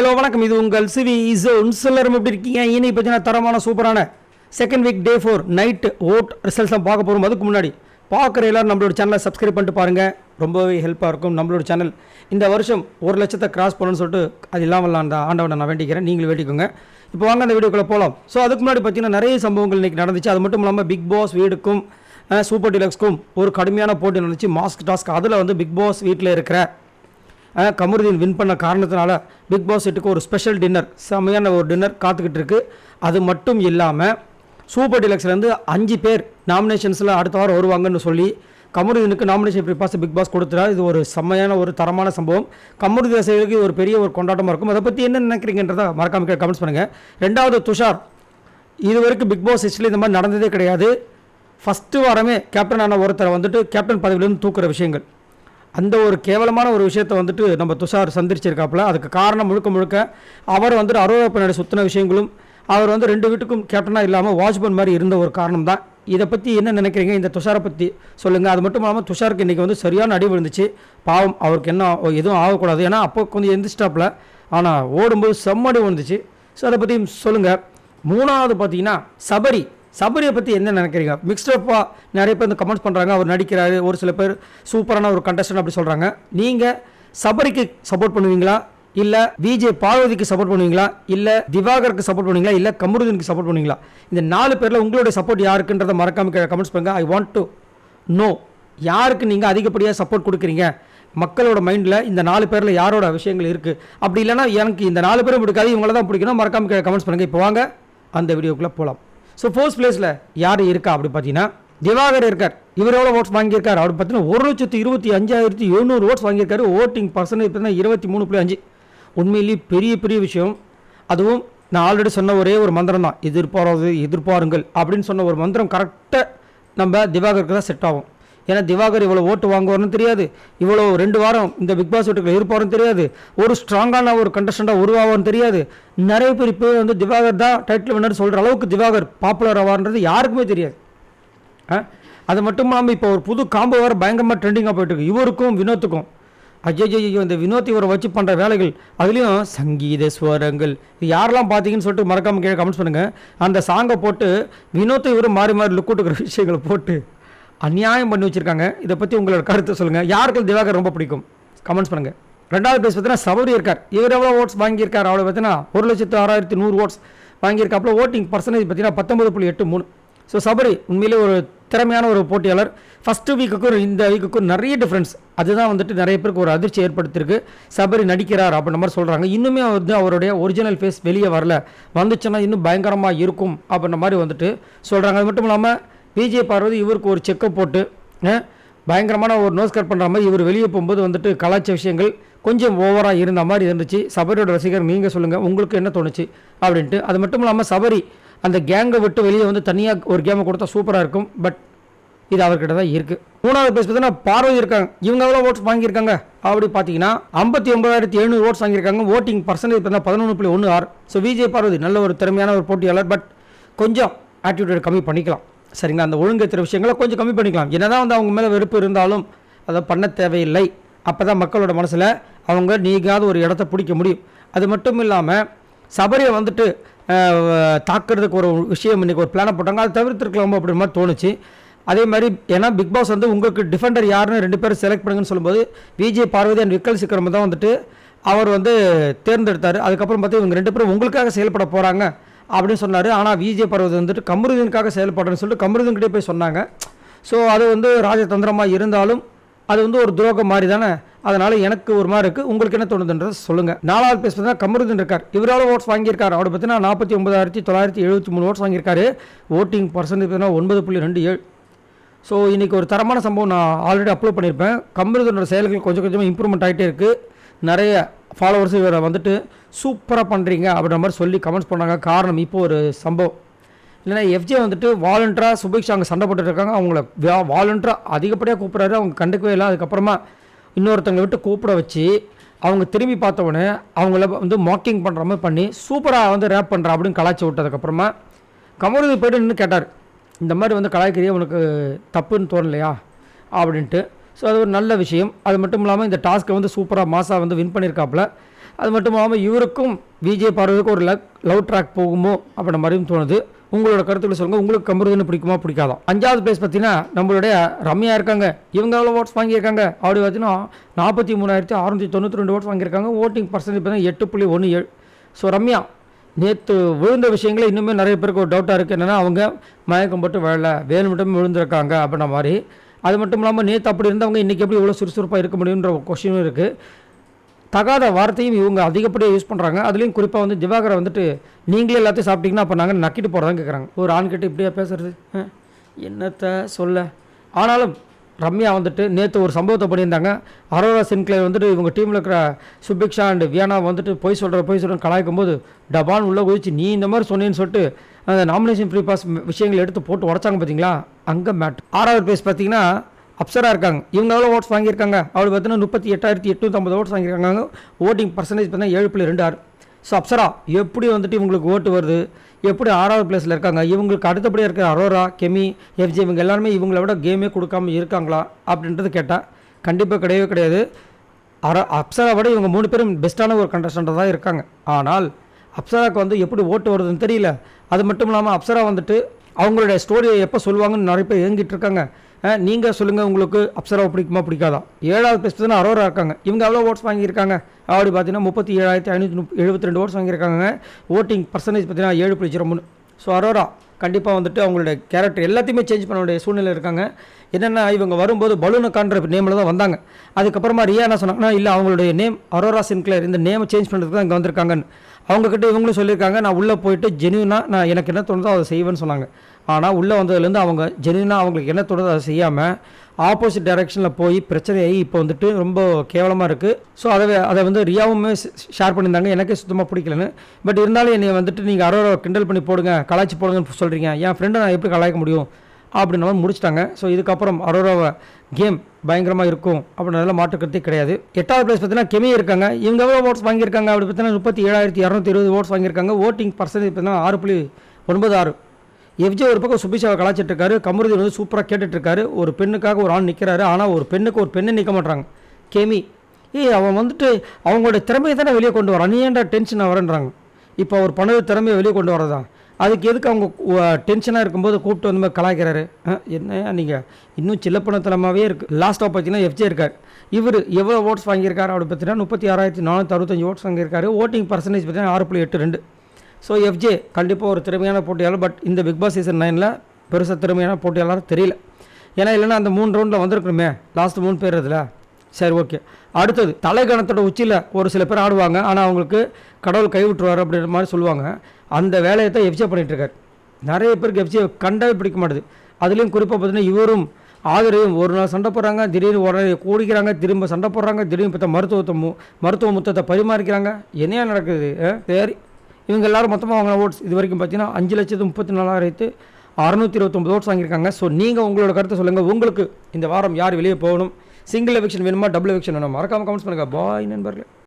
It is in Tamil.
ஹலோ வணக்கம், இது உங்கள் சிவி ஜோன்ஸ். எல்லாரும் எப்படி இருக்கீங்க? இனி பார்த்தீங்கன்னா தரமான சூப்பரான செகண்ட் வீக் டே 4 நைட் ஓட் ரிசல்ட்ஸ் தான் பார்க்க போகிறோம். அதுக்கு முன்னாடி பார்க்குற எல்லாரும் நம்மளோட சேனலை சப்ஸ்கிரைப் பண்ணிட்டு பாருங்கள், ரொம்பவே ஹெல்ப்பாக இருக்கும். நம்மளோட சேனல் இந்த வருஷம் 1 லட்சத்தை கிராஸ் பண்ணணும்னு சொல்லிட்டு அது இல்லாமல் அந்த ஆண்டவனை நான் வேண்டிக்கிறேன், நீங்களும் வேண்டிக்கோங்க. இப்போ வாங்க அந்த வீடியோக்குள்ளே போகலாம். ஸோ அதுக்கு முன்னாடி பார்த்தீங்கன்னா நிறைய சம்பவங்கள் இன்றைக்கி நடந்துச்சு. அது மட்டும் இல்லாமல் பிக் பாஸ் வீடுக்கும் சூப்பர் டீலக்ஸ்க்கும் ஒரு கடுமையான போட்டி நடந்துச்சு, மாஸ்க் டாஸ்க். அதில் வந்து பிக் பாஸ் வீட்டில் இருக்கிற கமருதீன் வின் பண்ண காரணத்தினால பிக் பாஸ் வீட்டுக்கு ஒரு ஸ்பெஷல் டின்னர், செம்மையான ஒரு டின்னர் காத்துக்கிட்டு இருக்குது. அது மட்டும் இல்லாமல் சூப்பர் டீலக்ஸ்லேருந்து 5 பேர் நாமினேஷன்ஸில் அடுத்த வாரம் வருவாங்கன்னு சொல்லி கமருதீனுக்கு நாமினேஷன் இப்படி பாஸ் பிக் பாஸ் கொடுத்துட்டா. இது ஒரு செம்மையான ஒரு தரமான சம்பவம். கமருதீன் ரசிகர்களுக்கு ஒரு பெரிய ஒரு கொண்டாட்டமாக இருக்கும். அதை பற்றி என்ன நினைக்கிறீங்கன்றதை மறக்காம கமெண்ட்ஸ் பண்ணுங்கள். ரெண்டாவது துஷார், இது வரைக்கும் பிக் பாஸ் ஹிஸ்டரியில் இந்த மாதிரி நடந்ததே கிடையாது. ஃபஸ்ட்டு வாரமே கேப்டனான ஒருத்தரை வந்துட்டு கேப்டன் பதவியிலேருந்து தூக்குற விஷயங்கள், அந்த ஒரு கேவலமான ஒரு விஷயத்தை வந்துட்டு நம்ம துஷார் சந்திச்சிருக்காப்புல. அதுக்கு காரணம் முழுக்க அவர் வந்துட்டு அரோரா பின்னாடி சுற்றின விஷயங்களும், அவர் வந்து 2 வீட்டுக்கும் கேப்டனாக இல்லாமல் வாட்ச்மேன் மாதிரி இருந்த ஒரு காரணம் தான். இதை பற்றி என்ன நினைக்கிறீங்க? இந்த துஷாரை பற்றி சொல்லுங்கள். அது மட்டும் இல்லாமல் துஷாருக்கு இன்றைக்கி வந்து சரியான அடி விழுந்துச்சு. பாவம், அவருக்கு என்ன எதுவும் ஆகக்கூடாது, ஏன்னா அப்போ கொஞ்சம் எந்திரிச்சிட்டாப்பில், ஆனால் ஓடும்போது செம்மடி விழுந்துச்சு. ஸோ அதை பற்றியும் சொல்லுங்கள். மூணாவது பார்த்தீங்கன்னா சபரியை பற்றி என்ன நினைக்கிறீங்க? மிக்ஸ்டப்பாக நிறைய பேர் இந்த கமெண்ட்ஸ் பண்ணுறாங்க. அவர் நடிக்கிறாரு, ஒரு சில பேர் சூப்பரான ஒரு கண்டஸ்டன்ட் அப்படி சொல்கிறாங்க. நீங்கள் சபரிக்கு சப்போர்ட் பண்ணுவீங்களா, இல்லை விஜே பார்வதிக்கு சப்போர்ட் பண்ணுவீங்களா, இல்லை திவாகருக்கு சப்போர்ட் பண்ணுவீங்களா, இல்லை கமருதீனுக்கு சப்போர்ட் பண்ணுவீங்களா? இந்த 4 பேரில் உங்களுடைய சப்போர்ட் யாருக்குன்றதை மறக்காம கமெண்ட்ஸ் பண்ணுங்கள். ஐ வாண்ட் டு நோ யாருக்கு நீங்கள் அதிகப்படியாக சப்போர்ட் கொடுக்குறீங்க. மக்களோட மைண்டில் இந்த 4 பேரில் யாரோட விஷயங்கள் இருக்குது. அப்படி இல்லைனா எனக்கு இந்த 4 பேரும் பிடிக்காது, இவங்கள தான் பிடிக்கணும், மறக்காம கமெண்ட்ஸ் பண்ணுங்கள். இப்போ வாங்க அந்த வீடியோக்குள்ளே போகலாம். ஸோ ஃபர்ஸ்ட் பிளேஸில் யார் இருக்கா அப்படி பார்த்தீங்கன்னா திவாகர் இருக்கார். இவர் எவ்வளோ ஓட்ஸ் வாங்கியிருக்கார் அப்படி பார்த்தீங்கன்னா 1,25,700 ஓட்ஸ் வாங்கியிருக்காரு. ஓட்டிங் பர்சன்டேஜ் பார்த்தீங்கன்னா 23.5. உண்மையிலேயே பெரிய விஷயம். அதுவும் நான் ஆல்ரெடி சொன்ன ஒரே ஒரு மந்திரம் தான், எதிர்பாருங்கள் அப்படின்னு சொன்ன ஒரு மந்திரம் கரெக்டாக நம்ம திவாகருக்கு தான் செட் ஆகும். ஏன்னா திவாகர் இவ்வளோ ஓட்டு வாங்குவார்னு தெரியாது, இவ்வளோ 2 வாரம் இந்த பிக் பாஸ் வீட்டுக்குள்ள இருப்பாருன்னு தெரியாது, ஒரு ஸ்ட்ராங்கான ஒரு கண்டஸ்டண்ட்டாக உருவாவான்னு தெரியாது. நிறைய பேர் இப்போ வந்து திவாகர் தான் டைட்டில் வின்னர் சொல்கிற அளவுக்கு திவாகர் பாப்புலர் ஆவார்ன்றது யாருக்குமே தெரியாது. அது மட்டும் இல்லாமல் இப்போ ஒரு புது காம்போ வேறு பயங்கரமாக ட்ரெண்டிங்காக போயிட்டுருக்கு இவருக்கும் வினோத்துக்கும். ஐயோ, இந்த வினோத் இவரை வச்சு பண்ணுற வேலைகள், அதுலேயும் சங்கீத ஸ்வரங்கள், இது யாரெல்லாம் பார்த்தீங்கன்னு சொல்லிட்டு மறக்காமல் கீழே கமெண்ட்ஸ் பண்ணுங்கள். அந்த சாங்கை போட்டு வினோத்தை இவரும் மாறி லுக் கொடுக்குற விஷயங்களை போட்டு அநியாயம் பண்ணி வச்சுருக்காங்க. இதை பற்றி உங்களோட கருத்தை சொல்லுங்கள். யாருக்கு திவாகர் ரொம்ப பிடிக்கும் கமெண்ட்ஸ் பண்ணுங்கள். ரெண்டாவது பிளேஸ் பார்த்தீங்கன்னா சபரி இருக்கார். இவர் எவ்வளோ ஓட்ஸ் வாங்கியிருக்கார் அவ்வளோ பார்த்தீங்கன்னா 1,06,100 ஓட்ஸ் வாங்கியிருக்காப்புல. ஓட்டிங் பர்சன்டேஜ் பார்த்தீங்கன்னா 19.83. ஸோ சபரி உண்மையிலே ஒரு திறமையான ஒரு போட்டியாளர். ஃபஸ்ட்டு வீக்குக்கும் இந்த வீக்குக்கும் நிறைய டிஃப்ரென்ஸ், அதுதான் வந்துட்டு நிறைய பேருக்கு ஒரு அதிர்ச்சி ஏற்படுத்தியிருக்கு. சபரி நடிக்கிறார் அப்படின்ற மாதிரி சொல்கிறாங்க. இன்னுமே வந்து அவருடைய ஒரிஜினல் ஃபேஸ் வெளியே வரல, வந்துச்சுன்னா இன்னும் பயங்கரமாக இருக்கும் அப்படின்ற மாதிரி வந்துட்டு சொல்கிறாங்க. அது மட்டும் இல்லாமல் விஜே பார்வதி இவருக்கு ஒரு செக்கப் போட்டு பயங்கரமான ஒரு நோஸ் கட் பண்ணுற மாதிரி இவர் வெளியே போகும்போது வந்துட்டு கலாச்சார விஷயங்கள் கொஞ்சம் ஓவராக இருந்த மாதிரி இருந்துச்சு. சபரியோட ரசிகர் நீங்கள் சொல்லுங்கள், உங்களுக்கு என்ன தோணுச்சு அப்படின்ட்டு. அது மட்டும் இல்லாமல் சபரி அந்த கேங்கை விட்டு வெளியே வந்து தனியாக ஒரு கேமை கொடுத்தா சூப்பராக இருக்கும். பட் இது அவர்கிட்ட தான் இருக்குது. மூணாவது பேஸ் பார்த்தீங்கன்னா பார்வதி இருக்காங்க. இவங்க எவ்வளோ ஓட்ஸ் வாங்கியிருக்காங்க அப்படி பார்த்தீங்கன்னா 59,700 ஓட்ஸ் வாங்கியிருக்காங்க. ஓட்டிங் பர்சன்டேஜ் பார்த்தீங்கன்னா 11.16. ஸோ விஜய் பார்வதி நல்ல ஒரு திறமையான ஒரு போட்டியாளர். பட் கொஞ்சம் ஆட்டிடியூட் கம்மி பண்ணிக்கலாம், சரிங்களா? அந்த ஒழுங்கேற்ற விஷயங்களை கொஞ்சம் கம்மி பண்ணிக்கலாம். என்னதான் வந்து அவங்க மேலே வெறுப்பு இருந்தாலும் அதை பண்ண தேவையில்லை. அப்போ தான் மக்களோட மனசில் அவங்க நீங்காத ஒரு இடத்த பிடிக்க முடியும். அது மட்டும் இல்லாமல் சபரியை வந்துட்டு தாக்குறதுக்கு ஒரு விஷயம் இன்றைக்கி ஒரு பிளானை போட்டாங்க, அதை தவிர்த்துருக்கலாமோ அப்படின்ற மாதிரி தோணுச்சு. அதே மாதிரி ஏன்னா பிக் பாஸ் வந்து உங்களுக்கு டிஃபெண்டர் யாருன்னு 2 பேர் செலக்ட் பண்ணுங்கன்னு சொல்லும்போது விஜய் பார்வதி அண்ட் விக்கல் சிக்கரம் தான் வந்துட்டு அவர் வந்து தேர்ந்தெடுத்தார். அதுக்கப்புறம் பார்த்து இவங்க 2 பேரும் உங்களுக்காக செயல்பட போகிறாங்க அப்படின்னு சொன்னார். ஆனால் விஜய் பார்வதி வந்துட்டு கமருதீனுக்காக செயல்படுறேன்னு சொல்லிட்டு கமருதீன்கிட்டே போய் சொன்னாங்க. ஸோ அது வந்து ராஜதந்திரமாக இருந்தாலும் அது வந்து ஒரு துரோகம் மாதிரி தானே. அதனால் எனக்கு ஒரு மாதிரி இருக்குது. உங்களுக்கு என்ன தோணுதுன்றதை சொல்லுங்கள். 4வது பேஸ் பார்த்தீங்கன்னா கமருதீன் இருக்கார். இவர் எவ்வளோ ஓட்ஸ் வாங்கியிருக்காரு அப்படி பார்த்தீங்கன்னா 49,973 ஓட்ஸ் வாங்கியிருக்காரு. ஓட்டிங் பர்சன்டேஜ் பார்த்தீங்கன்னா 9.27. ஸோ இன்றைக்கி ஒரு தரமான சம்பவம் நான் ஆல்ரெடி அப்லோட் பண்ணியிருப்பேன். கமருதீனோட செயல்கள் கொஞ்சமாக இம்ப்ரூவ்மெண்ட் ஆகிட்டே இருக்குது. நிறைய ஃபாலோவர்ஸ் இவரை வந்துட்டு சூப்பராக பண்ணுறீங்க அப்படின்ற மாதிரி சொல்லி கமெண்ட்ஸ் பண்ணாங்க. காரணம் இப்போ ஒரு சம்பவம் இல்லைன்னா எஃப்ஜே வந்துட்டு வாலண்டராக சுபிக்ஷா அங்கே சண்டை போட்டுருக்காங்க. அவங்கள வாலண்டராக அதிகப்படியாக கூப்பிட்றாரு, அவங்க கண்டுக்கவே இல்லை. அதுக்கப்புறமா இன்னொருத்தவங்களை விட்டு கூப்பிட வச்சு அவங்க திரும்பி பார்த்தவொடனே அவங்கள வந்து மாக்கிங் பண்ணுற மாதிரி பண்ணி சூப்பராக வந்து ரேப் பண்ணுறா அப்படின்னு கலாய்ச்சி விட்டதுக்கப்புறமா கமருதீன் போய்ட்டு நின்று கேட்டார், இந்த மாதிரி வந்து கலாய்க்கிறியே உனக்கு தப்புன்னு தோணலையா அப்படின்ட்டு. ஸோ அது ஒரு நல்ல விஷயம். அது மட்டும் இல்லாமல் இந்த டாஸ்க்கை வந்து சூப்பராக மாசாக வந்து வின் பண்ணியிருக்காப்புல. அது மட்டும் இல்லாமல் இவருக்கும் விஜய் பார்வதிக்கும் ஒரு லவ் ட்ராக் போகுமோ அப்படின்ற மாதிரியும் தோணுது. உங்களோட கருத்துக்களை சொல்லுங்கள். உங்களுக்கு கமருதீன் பிடிக்குமா பிடிக்காதா? 5வது பிளேஸ் பார்த்தீங்கன்னா நம்மளுடைய ரம்யா இருக்காங்க. இவங்க எவ்வளோ ஓட்ஸ் வாங்கியிருக்காங்க அப்படி பார்த்தீங்கன்னா 43,692 ஓட்ஸ் வாங்கியிருக்காங்க. ஓட்டிங் பர்சன்டேஜ் பார்த்தீங்கன்னா 8.17. ஸோ ரம்யா நேற்று விழுந்த விஷயங்களே இன்னுமே நிறைய பேருக்கு ஒரு டவுட்டாக இருக்குது. என்னென்னா அவங்க மயக்கம் போட்டு வேணும் மட்டும் விழுந்திருக்காங்க அப்படின்ற மாதிரி. அது மட்டும் இல்லாமல் நேற்று அப்படி இருந்தவங்க இன்றைக்கி எப்படி இவ்வளோ சுறுசுறுப்பாக இருக்க முடியுன்ற ஒரு கொஸ்டினும் இருக்குது. தகாத வார்த்தையும் இவங்க அதிகப்படியாக யூஸ் பண்ணுறாங்க. அதுலேயும் குறிப்பாக வந்து திவாகரை வந்துட்டு நீங்களே எல்லாத்தையும் சாப்பிட்டீங்கன்னா அப்போ நாங்கள் நக்கிட்டு போகிறதான் கேட்குறாங்க. ஒரு ஆண்கிட்ட இப்படியா பேசுறது என்னத்தை சொல்ல. ஆனாலும் ரம்யா வந்துட்டு நேற்று ஒரு சம்பவத்தை பண்ணியிருந்தாங்க. அரோரா சின்க்ளேர் வந்துட்டு இவங்க டீமில் இருக்கிற சுபிக்ஷா அண்ட் வியானா வந்துட்டு போய் சொல்கிறேன் கலாய்க்கும் போது டபான் உள்ளே குதிச்சு நீ இந்த மாதிரி சொன்னேன்னு சொல்லிட்டு அந்த நாமினேஷன் ஃப்ரீ பாஸ் விஷயங்களை எடுத்து போட்டு உடச்சாங்க பார்த்தீங்களா, அங்கே மேட். 6வது பிளேஸ் பார்த்தீங்கன்னா அப்சரா இருக்காங்க. இவங்க எவ்வளோ ஓட்ஸ் வாங்கியிருக்காங்க அவள் பார்த்தீங்கன்னா 38,850 ஓட்ஸ் வாங்கியிருக்காங்க. ஓட்டிங் பர்சன்டேஜ் பார்த்தீங்கன்னா 7.26. ஸோ அப்சரா எப்படி வந்துட்டு இவங்களுக்கு ஓட்டு வருது, எப்படி 6வது பிளேஸில் இருக்காங்க. இவங்களுக்கு அடுத்தபடியாக இருக்கிற அரோரா, கெமி, எஃப்ஜே இவங்க எல்லாருமே இவங்கள விட கேமே கொடுக்காம இருக்காங்களா அப்படின்றது கேட்டால் கண்டிப்பாக கிடையவே கிடையாது. அப்சரா விட இவங்க 3 பேரும் பெஸ்ட்டான ஒரு கண்டஸ்டண்ட்டாக தான் இருக்காங்க. ஆனால் அப்சராவுக்கு வந்து எப்படி ஓட்டு வருதுன்னு தெரியல. அது மட்டும் இல்லாமல் அப்சரா வந்துட்டு அவங்களுடைய ஸ்டோரியை எப்போ சொல்லுவாங்கன்னு நிறைய பேர் ஏங்கிட்டு இருக்காங்க. நீங்கள் சொல்லுங்கள் உங்களுக்கு அப்சராவை பிடிக்குமா பிடிக்காதா? 7வது பிளேஸ் தான் அரோரா இருக்காங்க. இவங்க எவ்வளோ ஓட்ஸ் வாங்கியிருக்காங்க அப்படி பார்த்தீங்கன்னா 37,572 ஓட்ஸ் வாங்கியிருக்காங்க. ஓட்டிங் பர்சன்டேஜ் பார்த்தீங்கன்னா 7.03. ஸோ அரோரா கண்டிப்பாக வந்துட்டு அவங்களுடைய கேரக்டர் எல்லாத்தையுமே சேஞ்ச் பண்ண வேண்டிய சூழ்நிலை இருக்காங்க. என்னென்னா இவங்க வரும்போது பலூனுக்கான்ற நேமில் தான் வந்தாங்க. அதுக்கப்புறமா ரியா என்ன சொன்னாங்கன்னா இல்லை அவங்களுடைய நேம் அரோரா சின்க்ளேர், இந்த நேமை சேஞ்ச் பண்ணுறதுக்கு தான் இங்கே வந்திருக்காங்கன்னு. அவங்கக்கிட்ட இவங்களும் சொல்லியிருக்காங்க நான் உள்ளே போயிட்டு ஜென்யூனாக நான் எனக்கு என்ன தோணுதோ அதை செய்வேன்னு சொன்னாங்க. ஆனால் உள்ளே வந்ததுலேருந்து அவங்க ஜென்யூனாக அவங்களுக்கு என்ன தோணுதோ அதை செய்யாமல் ஆப்போசிட் டைரெக்ஷனில் போய் பிரச்சனையாகி இப்போ வந்துட்டு ரொம்ப கேவலமாக இருக்குது. ஸோ அதை வந்து ரியாவுமே ஷேர் பண்ணியிருந்தாங்க. எனக்கே சுத்தமாக பிடிக்கலன்னு. பட் இருந்தாலும் என்னை வந்துட்டு நீங்கள் அரோரா கிண்டல் பண்ணி போடுங்க கலாய்ச்சி போடுங்கன்னு சொல்கிறீங்க, என் ஃப்ரெண்டை நான் எப்படி கலாய்க்க முடியும் அப்படின்ற மாதிரி முடிச்சிட்டாங்க. ஸோ இதுக்கப்புறம் அரோராவை கேம் பயங்கரமாக இருக்கும் அப்படின்றதுல மாற்றுக்கிறதே கிடையாது. 8வது பிளேஸ் பார்த்தீங்கன்னா கெமி இருக்காங்க. இவங்க எவ்வளோ ஓட்ஸ் வாங்கியிருக்காங்க அப்படி பார்த்தீங்கன்னா 37,220 ஓட்ஸ் வாங்கியிருக்காங்க. ஓட்டிங் பர்சன்டேஜ் பார்த்தீங்கன்னா 6.96. எஃப்ஜே ஒரு பக்கம் சுபிஷாவை கலாச்சிட்டு இருக்காரு. கமருதீன் வந்து சூப்பராக கேட்டுட்ருக்காரு. ஒரு பெண்ணுக்காக ஒரு ஆண் நிற்கிறாரு. ஆனால் ஒரு பெண்ணுக்கு ஒரு பெண்ணை நிற்க மாட்டாங்க. கெமி அவன் வந்துட்டு அவங்களோட திறமையை தானே வெளியே கொண்டு வரான், நீ ஏன்டா டென்ஷனாக வரேன்றாங்க. இப்போ அவர் பண்ணது திறமையை வெளியே கொண்டு வரதான், அதுக்கு எதுக்கு அவங்க டென்ஷனாக இருக்கும்போது கூப்பிட்டு வந்து கலாய்க்கிறாரு. என்ன நீங்கள் இன்னும் சில்லப்பணத்தனமாகவே இருக்குது. லாஸ்ட்டாக பார்த்தீங்கன்னா எஃப்ஜே இருக்கார். இவர் எவ்வளோ ஓட்ஸ் வாங்கியிருக்காரு அப்படி பார்த்தீங்கன்னா 36,465 ஓட்ஸ் வாங்கியிருக்காரு. ஓட்டிங் பர்சன்டேஜ் பார்த்தீங்கன்னா 6.82. ஸோ எஃப்ஜே கண்டிப்பாக ஒரு திறமையான போட்டியாளர். பட் இந்த பிக் பாஸ் சீசன் 9 பெருசாக திறமையான போட்டியாளர் தெரியல. ஏன்னா இல்லைன்னா அந்த 3 ரவுண்டில் வந்திருக்கணுமே, லாஸ்ட் 3 பேர் இதில். சரி ஓகே. அடுத்தது தலைகணத்தோட உச்சியில் ஒரு சில பேர் ஆடுவாங்க, ஆனால் அவங்களுக்கு கடவுள் கைவிட்டுருவார் அப்படின்ற மாதிரி சொல்லுவாங்க. அந்த வேலையை தான் எஃப்ஜே பண்ணிகிட்ருக்கார். நிறைய பேருக்கு எஃப்ஜே கண்டவே பிடிக்க மாட்டுது. அதுலேயும் குறிப்பாக பார்த்தீங்கன்னா இவரும் ஆதரவும் ஒரு நாள் சண்டை போடுறாங்க, திடீர்னு உடனே கூடிக்கிறாங்க, திரும்ப சண்டை போடுறாங்க, திடீர்னு பார்த்தா மருத்துவ முத்தத்தை பரிமாறிக்கிறாங்க. என்னையா நடக்குது? சரி இவங்க எல்லோரும் மொத்தமாக வாங்கின ஓட்ஸ் இது வரைக்கும் பார்த்தீங்கன்னா 5,34,629 ஓட்ஸ் வாங்கியிருக்காங்க. ஸோ நீங்கள் உங்களோட கருத்தை சொல்லுங்கள். உங்களுக்கு இந்த வாரம் யார் வெளியே போகணும், சிங்கிள் எவிக்ஷன் வேணுமா டபுள் எவிக்ஷன் வேணுமா? மறக்காமல் கமெண்ட்ஸ் பண்ணுங்கள். பாய் நண்பர்களே.